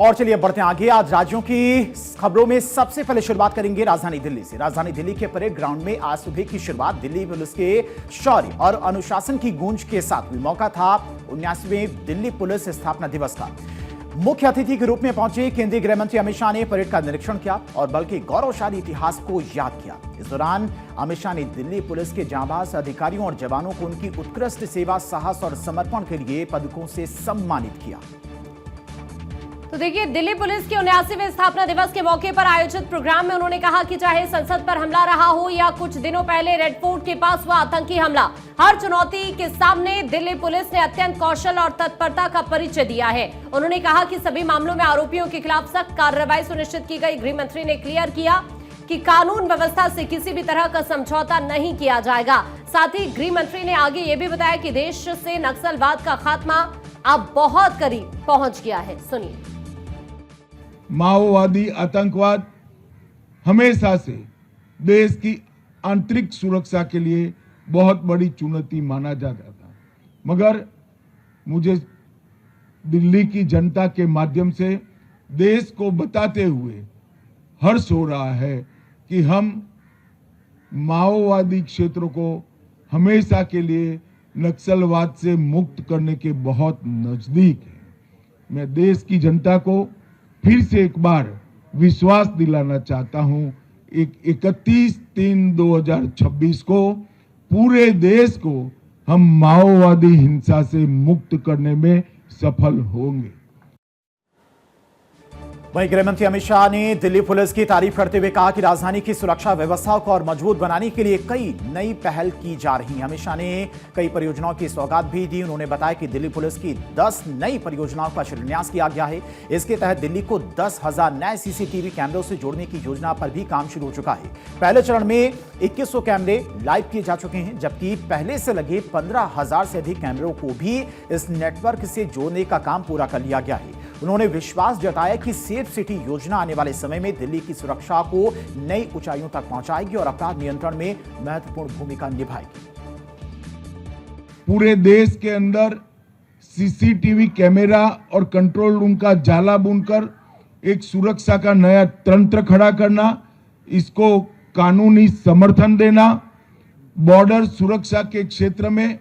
और चलिए बढ़ते हैं आगे। आज राज्यों की खबरों में सबसे पहले शुरुआत करेंगे राजधानी दिल्ली से। राजधानी दिल्ली के परेड ग्राउंड में आज सुबह की शुरुआत दिल्ली पुलिस के शौर्य और अनुशासन की गूंज के साथ हुई। मौका था 79वें दिल्ली पुलिस स्थापना दिवस का। मुख्य अतिथि के रूप में पहुंचे केंद्रीय गृह मंत्री अमित शाह ने परेड का निरीक्षण किया और बल के गौरवशाली इतिहास को याद किया। इस दौरान अमित शाह ने दिल्ली पुलिस के जांबाज अधिकारियों और जवानों को उनकी उत्कृष्ट सेवा, साहस और समर्पण के लिए पदकों से सम्मानित किया। तो देखिए, दिल्ली पुलिस के 79वें स्थापना दिवस के मौके पर आयोजित प्रोग्राम में उन्होंने कहा कि चाहे संसद पर हमला रहा हो या कुछ दिनों पहले रेड फोर्ट के पास हुआ आतंकी हमला, हर चुनौती के सामने दिल्ली पुलिस ने अत्यंत कौशल और तत्परता का परिचय दिया है। उन्होंने कहा कि सभी मामलों में आरोपियों के खिलाफ सख्त कार्रवाई सुनिश्चित की गई। गृह मंत्री ने क्लियर किया कि कानून व्यवस्था से किसी भी तरह का समझौता नहीं किया जाएगा। साथ ही गृह मंत्री ने आगे ये भी बताया कि देश से नक्सलवाद का खात्मा अब बहुत करीब पहुंच गया है। सुनिए। माओवादी आतंकवाद हमेशा से देश की आंतरिक सुरक्षा के लिए बहुत बड़ी चुनौती माना जाता था, मगर मुझे दिल्ली की जनता के माध्यम से देश को बताते हुए हर्ष हो रहा है कि हम माओवादी क्षेत्रों को हमेशा के लिए नक्सलवाद से मुक्त करने के बहुत नजदीक हैं। मैं देश की जनता को फिर से एक बार विश्वास दिलाना चाहता हूं, 31/3/2026 को पूरे देश को हम माओवादी हिंसा से मुक्त करने में सफल होंगे। वहीं गृहमंत्री अमित शाह ने दिल्ली पुलिस की तारीफ करते हुए कहा कि राजधानी की सुरक्षा व्यवस्था को और मजबूत बनाने के लिए कई नई पहल की जा रही हैं। अमित शाह ने कई परियोजनाओं की सौगात भी दी। उन्होंने बताया कि दिल्ली पुलिस की 10 नई परियोजनाओं का शिलान्यास किया गया है। इसके तहत दिल्ली को 10,000 नए सीसीटीवी कैमरों से जोड़ने की योजना पर भी काम शुरू हो चुका है। पहले चरण में 2100 कैमरे लाइव किए जा चुके हैं, जबकि पहले से लगे 15,000 से अधिक कैमरों को भी इस नेटवर्क से जोड़ने का काम पूरा कर लिया गया है। उन्होंने विश्वास जताया कि सेफ सिटी योजना आने वाले समय में दिल्ली की सुरक्षा को नई ऊंचाइयों तक पहुंचाएगी और अपराध नियंत्रण में महत्वपूर्ण भूमिका निभाएगी। पूरे देश के अंदर सीसीटीवी कैमरा और कंट्रोल रूम का जाला बुनकर एक सुरक्षा का नया तंत्र खड़ा करना, इसको कानूनी समर्थन देना, बॉर्डर सुरक्षा के क्षेत्र में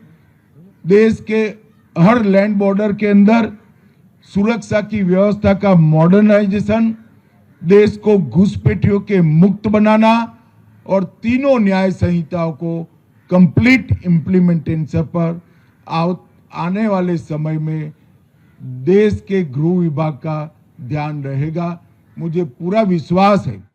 देश के हर लैंड बॉर्डर के अंदर सुरक्षा की व्यवस्था का मॉडर्नाइजेशन, देश को घुसपैठियों के मुक्त बनाना और तीनों न्याय संहिताओं को कंप्लीट इम्प्लीमेंटेशन पर आने वाले समय में देश के गृह विभाग का ध्यान रहेगा। मुझे पूरा विश्वास है।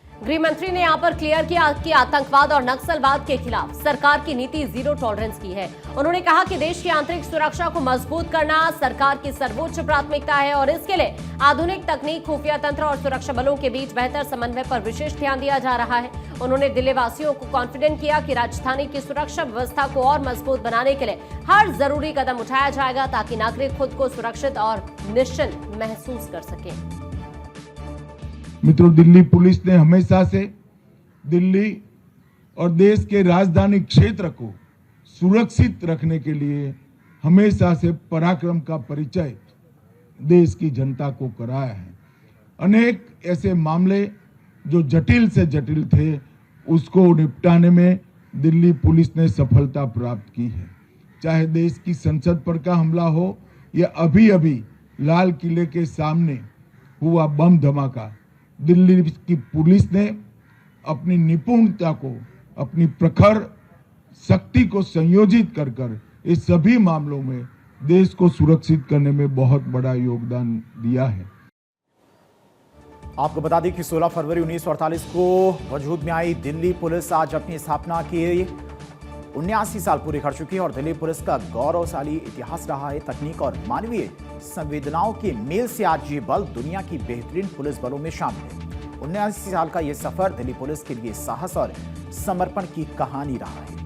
गृह मंत्री ने यहां पर क्लियर किया कि आतंकवाद और नक्सलवाद के खिलाफ सरकार की नीति जीरो टॉलरेंस की है। उन्होंने कहा कि देश की आंतरिक सुरक्षा को मजबूत करना सरकार की सर्वोच्च प्राथमिकता है और इसके लिए आधुनिक तकनीक, खुफिया तंत्र और सुरक्षा बलों के बीच बेहतर समन्वय पर विशेष ध्यान दिया जा रहा है। उन्होंने दिल्ली वासियों को कॉन्फिडेंट किया कि राजधानी की सुरक्षा व्यवस्था को और मजबूत बनाने के लिए हर जरूरी कदम उठाया जाएगा ताकि नागरिक खुद को सुरक्षित और निश्चिंत महसूस कर सके। मित्रों, दिल्ली पुलिस ने हमेशा से दिल्ली और देश के राजधानी क्षेत्र को सुरक्षित रखने के लिए हमेशा से पराक्रम का परिचय देश की जनता को कराया है। अनेक ऐसे मामले जो जटिल से जटिल थे, उसको निपटाने में दिल्ली पुलिस ने सफलता प्राप्त की है। चाहे देश की संसद पर का हमला हो या अभी अभी लाल किले के सामने हुआ बम धमाका, दिल्ली की पुलिस ने अपनी निपुणता को, अपनी प्रखर शक्ति को संयोजित कर इस सभी मामलों में देश को सुरक्षित करने में बहुत बड़ा योगदान दिया है। आपको बता दें कि 16 फरवरी 1948 को वजूद में आई दिल्ली पुलिस आज अपनी स्थापना के 79 साल पूरे कर चुकी है और दिल्ली पुलिस का गौरवशाली इतिहास रहा है। तकनीक और मानवीय संवेदनाओं के मेल से आज ये बल दुनिया की बेहतरीन पुलिस बलों में शामिल है। 79 साल का ये सफर दिल्ली पुलिस के लिए साहस और समर्पण की कहानी रहा है।